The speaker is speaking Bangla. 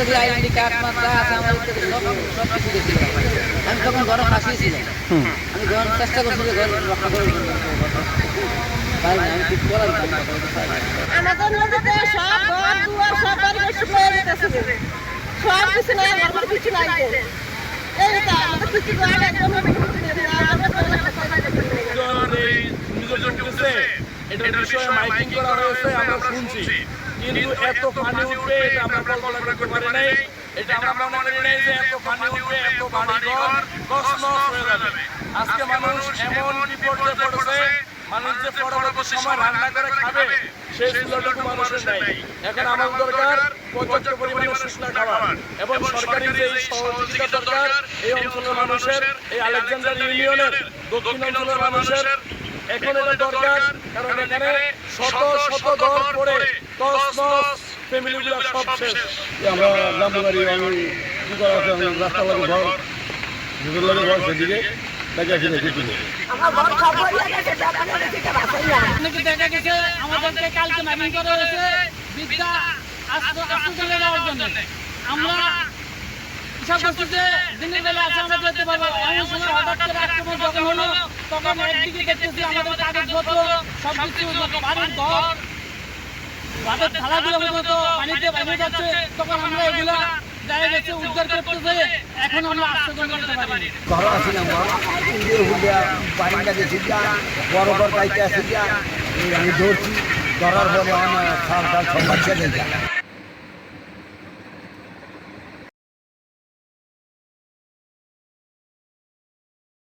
যে আইডি কার্ড মাত্রা আছে আমার সব কিছু দেখি। আমি তখন ঘরে ফাঁসিয়েছিলাম, আমি ঘর চেষ্টা করছি যে ঘর রক্ষা করে পারি না, আমি ঠিক বলার আমাদের নদীতে সব ঘর দুয়ার সব বাড়ি নষ্ট হয়ে যেতেছে, সব কিছু নাই, আমার কিছু নাই। এইটা আমাদের কিছু ঘর একদম এটার বিষয়ে মাইকিং করা হয়েছে, আমরা শুনছি, কিন্তু এত পানি উঠবে এটা আমরা কল্পনা করতে পারি নাই। এটা আমরা মনে করি নাই যে এত পানি উঠবে, এত বাড়িঘর তছনছ হয়ে যাবে। আজকে মানুষ এমন বিপর্যয়ে পড়েছে, মানুষ যে পরবর্তী সময় রান্না করে খাবে সেই সুযোগটুকু মানুষের নাই। এখন আমাদের দরকার পর্যাপ্ত পরিমাণে শুকনো খাবার এবং সরকারি যে সহযোগিতা দরকার এই অঞ্চলের মানুষের, এই আলেকজান্ডার ইউনিয়নের দক্ষিণ অঞ্চলের মানুষের এখন এটা দরকার। কারণ এখানে শত শত ঘর পড়ে তছনছ, ফ্যামিলিগুলো সব শেষ। আমরা গ্রামবাড়ি আমি কি করা আছে, আমি রাস্তা লাগে ঘর দুটোর লাগে ঘর সেদিকে দেখা গেছে দেখা গেছে আমাদেরকে কালকে মাইকিং করা হয়েছে বিদ্যা আসলে নেওয়ার জন্য। আমরা হিসাব করছি যে দিনের বেলা আছে আমরা যেতে পারবো, এমন সময় হঠাৎ করে আক্রমণ যখন হলো তখন একদিকে দেখতেছি আমাদের কাগজপত্র সবকিছু বাড়ির ঘর বাদের থালাগুলো পর্যন্ত পানিতে বাইরে যাচ্ছে। তখন আমরা এগুলা দেখা গেছে উদ্ধার করতে যেয়ে এখন আমরা আশ্রয় করতে পারি। ঘর আসি না বাড়িটা গেছি বড় বড় গাইতে আসি আমি ধরছি, ধরার পরে আমার সাল সব বাচ্চা